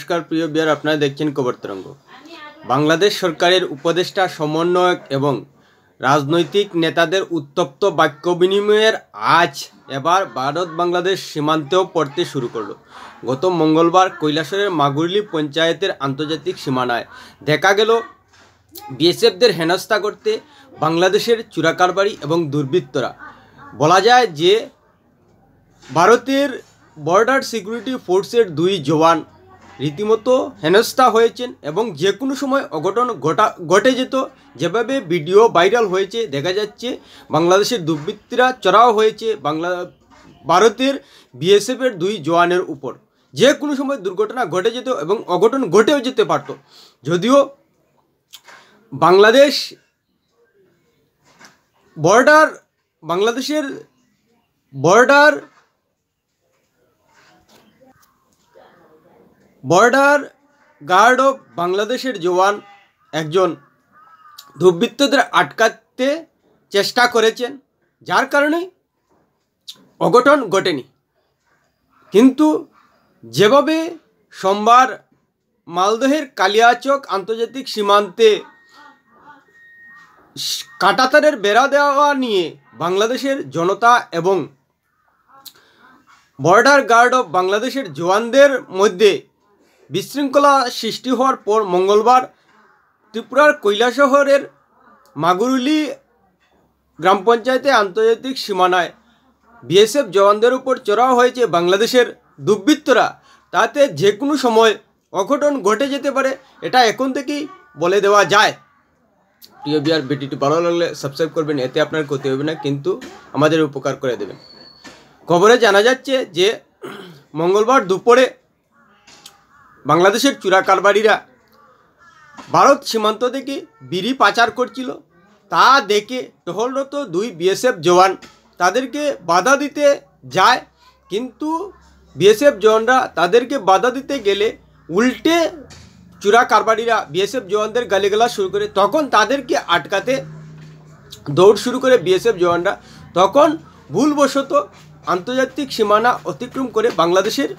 নমস্কার প্রিয় বিয়ার, আপনারা দেখছেন খবর তরঙ্গ। বাংলাদেশ সরকারের উপদেষ্টা সমন্বয়ক এবং রাজনৈতিক নেতাদের উত্তপ্ত বাক্য বিনিময়ের আজ এবার ভারত বাংলাদেশ সীমান্তেও পড়তে শুরু করলো। গত মঙ্গলবার কৈলাসহরের মাগুরলি পঞ্চায়েতের আন্তর্জাতিক সীমানায় দেখা গেল বিএসএফদের হেনস্থা করতে বাংলাদেশের চোরাকারবারি এবং দুর্বৃত্তরা। বলা যায় যে ভারতের বর্ডার সিকিউরিটি ফোর্সের দুই জওয়ান রীতিমতো হেনস্থা হয়েছেন এবং যে কোনো সময় অঘটন ঘটে যেত। যেভাবে ভিডিও ভাইরাল হয়েছে, দেখা যাচ্ছে বাংলাদেশের দুর্বৃত্তরা চড়াও হয়েছে ভারতের বিএসএফের দুই জওয়ানের উপর। যে কোনো সময় দুর্ঘটনা ঘটে যেত এবং অঘটন ঘটেও যেতে পারত। যদিও বাংলাদেশের বর্ডার গার্ড অফ বাংলাদেশের জওয়ান একজন দুর্বৃত্তদের আটকাতে চেষ্টা করেছেন, যার কারণে অঘটন ঘটেনি। কিন্তু যেভাবে সোমবার মালদহের কালিয়াচক আন্তর্জাতিক সীমান্তে কাঁটাতারের বেড়া দেওয়া নিয়ে বাংলাদেশের জনতা এবং বর্ডার গার্ড অফ বাংলাদেশের জওয়ানদের মধ্যে বিশৃঙ্খলা সৃষ্টি হওয়ার পর মঙ্গলবার ত্রিপুরার কৈলাসহরের মাগুরলি গ্রাম পঞ্চায়েতে আন্তর্জাতিক সীমানায় বিএসএফ জওয়ানদের উপর চড়াও হয়েছে বাংলাদেশের দুর্বৃত্তরা। তাতে যে কোনো সময় অঘটন ঘটে যেতে পারে, এটা এখন থেকেই বলে দেওয়া যায়। প্রিয় বিয়ার, ভিডিওটি ভালো লাগলে সাবস্ক্রাইব করবেন, এতে আপনার ক্ষতি হবে না, কিন্তু আমাদের উপকার করে দেবেন। খবরে জানা যাচ্ছে যে মঙ্গলবার দুপুরে বাংলাদেশের চোরাকারবারিরা ভারত সীমান্ত থেকে বিড়ি পাচার করছিল। তা দেখে টহলরত দুই বিএসএফ জওয়ান তাদেরকে বাধা দিতে যায়, কিন্তু বিএসএফ জওয়ানরা তাদেরকে বাধা দিতে গেলে উল্টে চোরাকারবারিরা বিএসএফ জওয়ানদের গালিগালাজ শুরু করে। তখন তাদেরকে আটকাতে দৌড় শুরু করে বিএসএফ জওয়ানরা। তখন ভুলবশত আন্তর্জাতিক সীমানা অতিক্রম করে বাংলাদেশের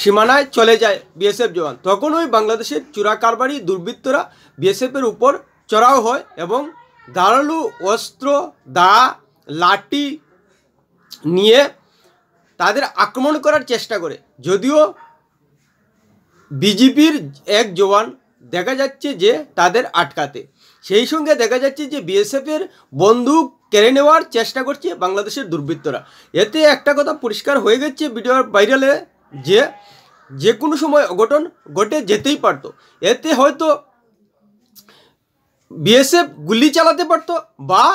সীমানায় চলে যায় বিএসএফ জওয়ান। তখন ওই বাংলাদেশের চোরাকারবারি দুর্বৃত্তরা বিএসএফের উপর চড়াও হয় এবং ধারালো অস্ত্র, দা, লাঠি নিয়ে তাদের আক্রমণ করার চেষ্টা করে। যদিও বিজিবির এক জওয়ান দেখা যাচ্ছে যে তাদের আটকাতে, সেই সঙ্গে দেখা যাচ্ছে যে বিএসএফের বন্দুক কেড়ে নেওয়ার চেষ্টা করছে বাংলাদেশের দুর্বৃত্তরা। এতে একটা কথা পরিষ্কার হয়ে গেছে ভিডিও ভাইরালে, যে কোনো সময় অঘটন ঘটে যেতেই পারতো। এতে হয়তো বিএসএফ গুলি চালাতে পারতো বা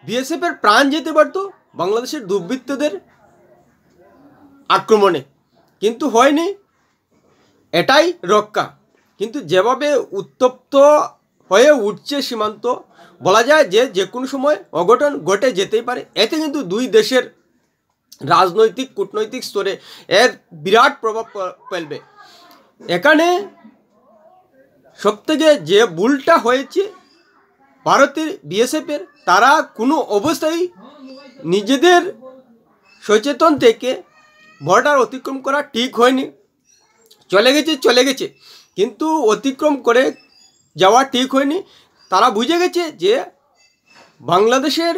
বিএসএফের প্রাণ যেতে পারতো বাংলাদেশের দুর্বৃত্তদের আক্রমণে, কিন্তু হয়নি, এটাই রক্ষা। কিন্তু যেভাবে উত্তপ্ত হয়ে উঠছে সীমান্ত, বলা যায় যে কোনো সময় অঘটন ঘটে যেতেই পারে। এতে কিন্তু দুই দেশের রাজনৈতিক কূটনৈতিক স্তরে এর বিরাট প্রভাব ফেলবে। এখানে সবথেকে যে ভুলটা হয়েছে ভারতের বিএসএফের, তারা কোনো অবস্থায় নিজেদের সচেতন থেকে বর্ডার অতিক্রম করা ঠিক হয়নি। চলে গেছে কিন্তু অতিক্রম করে যাওয়া ঠিক হয়নি। তারা বুঝে গেছে যে বাংলাদেশের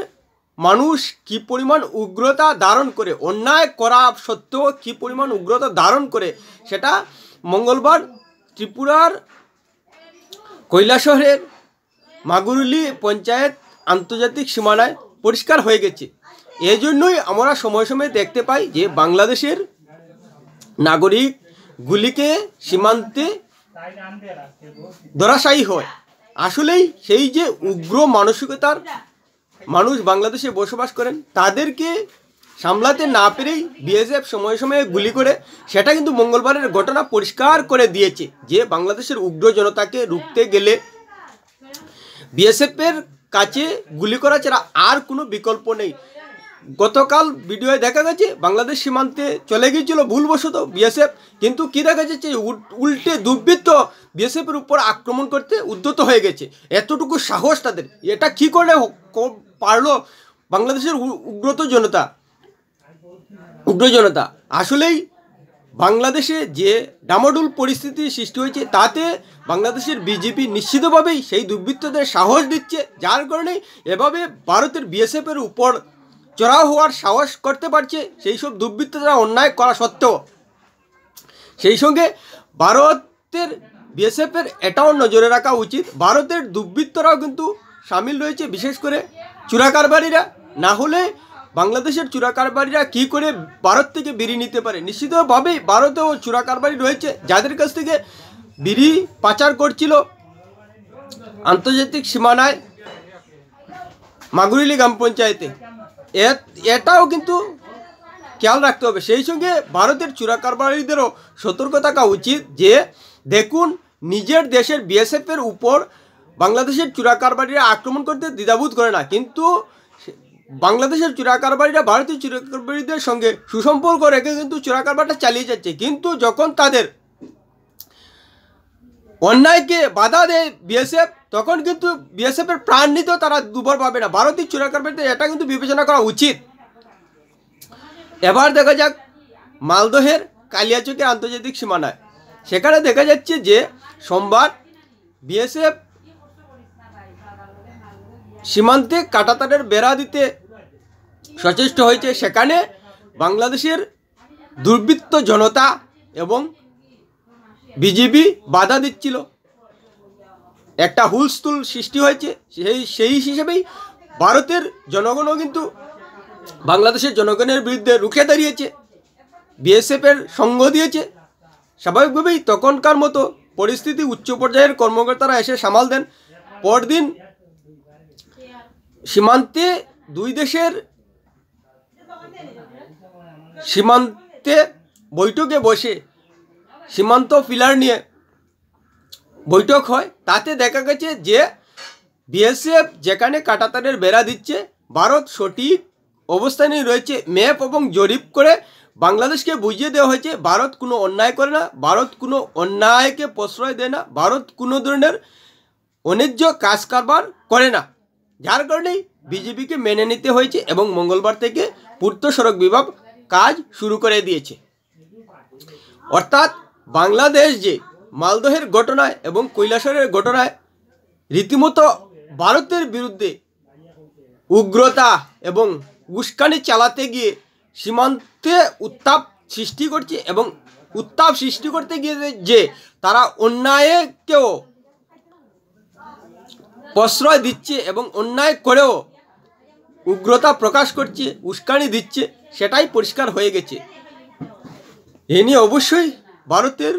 মানুষ কী পরিমাণ উগ্রতা ধারণ করে, অন্যায় করা সত্ত্বেও কী পরিমাণ উগ্রতা ধারণ করে, সেটা মঙ্গলবার ত্রিপুরার কৈলাসহরের মাগুরলি পঞ্চায়েত আন্তর্জাতিক সীমানায় পরিষ্কার হয়ে গেছে। এই জন্যই আমরা সময় সময় দেখতে পাই যে বাংলাদেশের নাগরিকগুলিকে সীমান্তে ধরাশায়ী হয়। আসলেই সেই যে উগ্র মানসিকতার মানুষ বাংলাদেশে বসবাস করেন, তাদেরকে সামলাতে না পেরেই বিএসএফ সময়ে সময়ে গুলি করে। সেটা কিন্তু মঙ্গলবারের ঘটনা পরিষ্কার করে দিয়েছে যে বাংলাদেশের উগ্র জনতাকে রুখতে গেলে বিএসএফের কাছে গুলি করা ছাড়া আর কোনো বিকল্প নেই। গতকাল ভিডিওয়ে দেখা গেছে বাংলাদেশ সীমান্তে চলে গিয়েছিল ভুলবশত বিএসএফ, কিন্তু কি দেখা যাচ্ছে উল্টে দুর্বৃত্ত বিএসএফের উপর আক্রমণ করতে উদ্যত হয়ে গেছে। এতটুকু সাহস তাদের, এটা কী করে পারলো বাংলাদেশের উগ্র জনতা। আসলেই বাংলাদেশে যে ডামাডোল পরিস্থিতি সৃষ্টি হয়েছে তাতে বাংলাদেশের বিজেপি নিশ্চিতভাবেই সেই দুর্বৃত্তদের সাহস দিচ্ছে, যার কারণে এভাবে ভারতের বিএসএফের উপর চড়াও হওয়ার সাহস করতে পারছে সেই সব দুর্বৃত্তরা অন্যায় করা সত্ত্বেও। সেই সঙ্গে ভারতের বিএসএফের এটাও নজরে রাখা উচিত, ভারতের দুর্বৃত্তরাও কিন্তু সামিল রয়েছে, বিশেষ করে চোরাকারবারিরা। না হলে বাংলাদেশের চোরাকারবারিরা কী করে ভারত থেকে বিড়ি নিতে পারে? নিশ্চিতভাবেই ভারতেও চোরাকারবারি রয়েছে, যাদের কাছ থেকে বিড়ি পাচার করছিল আন্তর্জাতিক সীমানায় মাগুরিলি গ্রাম পঞ্চায়েতে। এটাও কিন্তু খেয়াল রাখতে হবে। সেই সঙ্গে ভারতের চোরাকারবারিদেরও সতর্ক থাকা উচিত যে দেখুন, নিজের দেশের বিএসএফের উপর বাংলাদেশের চোরাকারবারিরা আক্রমণ করতে দ্বিধাবোধ করে না, কিন্তু বাংলাদেশের চোরাকারবারিরা ভারতীয় চোরাকারবারিদের সঙ্গে সুসম্পর্ক রেখে কিন্তু চোরাকারবারটা চালিয়ে যাচ্ছে। কিন্তু যখন তাদের অন্যায়কে বাধা দেয় বিএসএফ, তখন কিন্তু বিএসএফের প্রাণ নিতেও তারা দুবার পাবে না। ভারতীয় চোরাকারবারিদের এটা কিন্তু বিবেচনা করা উচিত। এবার দেখা যাক মালদহের কালিয়াচকের আন্তর্জাতিক সীমানায়। সেখানে দেখা যাচ্ছে যে সোমবার বিএসএফ সীমান্তে কাঁটাতারের বেড়া দিতে সচেষ্ট হয়েছে। সেখানে বাংলাদেশের দুর্বৃত্ত জনতা এবং বিজেপি বাধা দিচ্ছিল, একটা হুলস্থুল সৃষ্টি হয়েছে। সেই হিসেবেই ভারতের জনগণও কিন্তু বাংলাদেশের জনগণের বিরুদ্ধে রুখে দাঁড়িয়েছে, বিএসএফের সঙ্গ দিয়েছে। স্বাভাবিকভাবেই তখনকার মতো পরিস্থিতি উচ্চ পর্যায়ের কর্মকর্তারা এসে সামাল দেন। পরদিন সীমান্তে দুই দেশের সীমান্তে বৈঠকে বসে সীমান্ত পিলার নিয়ে বৈঠক হয়। তাতে দেখা গেছে যে বিএসএফ যেখানে কাঁটাতারের বেড়া দিচ্ছে, ভারত সঠিক অবস্থানে রয়েছে। ম্যাপ এবং জরিপ করে বাংলাদেশকে বুঝিয়ে দেওয়া হয়েছে ভারত কোনো অন্যায় করে না, ভারত কোনো অন্যায়কে প্রশ্রয় দেয় না, ভারত কোনো ধরনের অন্যায্য কাজ কারবার করে না। যার কারণেই বিজেপিকে মেনে নিতে হয়েছে এবং মঙ্গলবার থেকে পূর্ত সড়ক বিভাগ কাজ শুরু করে দিয়েছে। অর্থাৎ বাংলাদেশ যে মালদহের ঘটনায় এবং কৈলাসহরের ঘটনায় রীতিমতো ভারতের বিরুদ্ধে উগ্রতা এবং উস্কানি চালাতে গিয়ে সীমান্তে উত্তাপ সৃষ্টি করছে, এবং উত্তাপ সৃষ্টি করতে গিয়ে যে তারা অন্যায়কেও প্রশ্রয় দিচ্ছে এবং অন্যায় করেও উগ্রতা প্রকাশ করছে, উস্কানি দিচ্ছে, সেটাই পরিষ্কার হয়ে গেছে। এ নিয়ে অবশ্যই ভারতের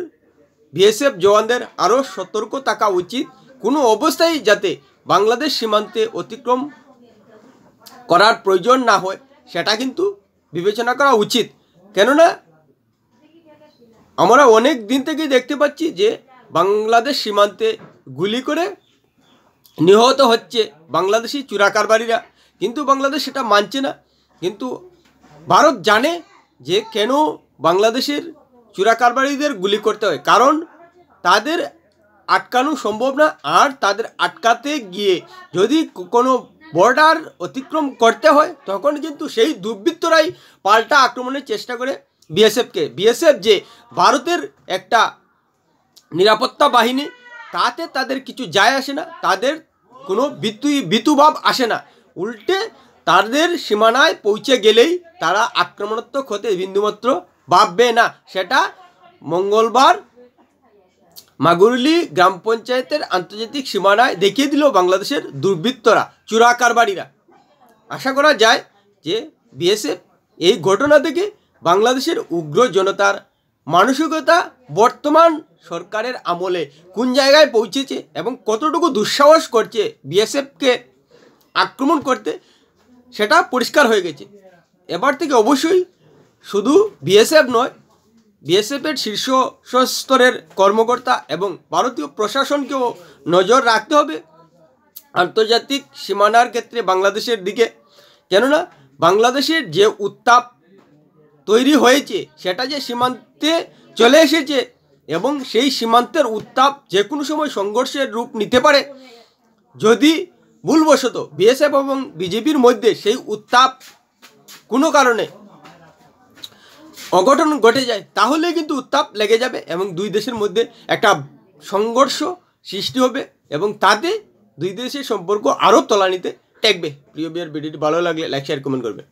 বিএসএফ জওয়ানদের আরও সতর্ক থাকা উচিত। কোনো অবস্থায় যাতে বাংলাদেশ সীমান্তে অতিক্রম করার প্রয়োজন না হয় সেটা কিন্তু বিবেচনা করা উচিত। কেননা আমরা অনেক দিন থেকেই দেখতে পাচ্ছি যে বাংলাদেশ সীমান্তে গুলি করে নিহত হচ্ছে বাংলাদেশি চোরাকারবারিরা, কিন্তু বাংলাদেশ সেটা মানছে না। কিন্তু ভারত জানে যে কেন বাংলাদেশের চোরাকারবারিদের গুলি করতে হয়, কারণ তাদের আটকানো সম্ভব না। আর তাদের আটকাতে গিয়ে যদি কোনো বর্ডার অতিক্রম করতে হয় তখন কিন্তু সেই দুর্বৃত্তরাই পাল্টা আক্রমণের চেষ্টা করে বিএসএফকে। বিএসএফ যে ভারতের একটা নিরাপত্তা বাহিনী, তাতে তাদের কিছু যায় আসে না, তাদের কোনো ভীতুভাব আসে না। উল্টে তাদের সীমানায় পৌঁছে গেলেই তারা আক্রমণাত্মক হতে বিন্দুমাত্র ভাববে না। সেটা মঙ্গলবার মাগুরিলি গ্রাম পঞ্চায়েতের আন্তর্জাতিক সীমানায় দেখিয়ে দিল বাংলাদেশের দুর্বৃত্তরা, চোরাকারবারিরা। আশা করা যায় যে বিএসএফ এই ঘটনা থেকে বাংলাদেশের উগ্র জনতার মানসিকতা বর্তমান সরকারের আমলে কোন জায়গায় পৌঁছেছে এবং কতটুকু দুঃসাহস করছে বিএসএফকে আক্রমণ করতে, সেটা পরিষ্কার হয়ে গেছে। এবার থেকে অবশ্যই শুধু বিএসএফ নয়, বিএসএফের শীর্ষ স্তরের কর্মকর্তা এবং ভারতীয় প্রশাসনকেও নজর রাখতে হবে আন্তর্জাতিক সীমানার ক্ষেত্রে বাংলাদেশের দিকে। কেননা বাংলাদেশের যে উত্তাপ তৈরি হয়েছে সেটা যে সীমান্তে চলে এসেছে, এবং সেই সীমান্তের উত্তাপ যে কোনো সময় সংঘর্ষের রূপ নিতে পারে যদি ভুলবশত বিএসএফ এবং বিজেপির মধ্যে সেই উত্তাপ কোনো কারণে অঘটন ঘটে যায় তাহলে কিন্তু উত্তাপ লেগে যাবে এবং দুই দেশের মধ্যে একটা সংঘর্ষ সৃষ্টি হবে এবং তাতে দুই দেশের সম্পর্ক আরও তলানিতে টেকবে। প্রিয় বিয়ার ভিডিওটি ভালো লাগলে লাইক শেয়ার কমেন্ট করবে।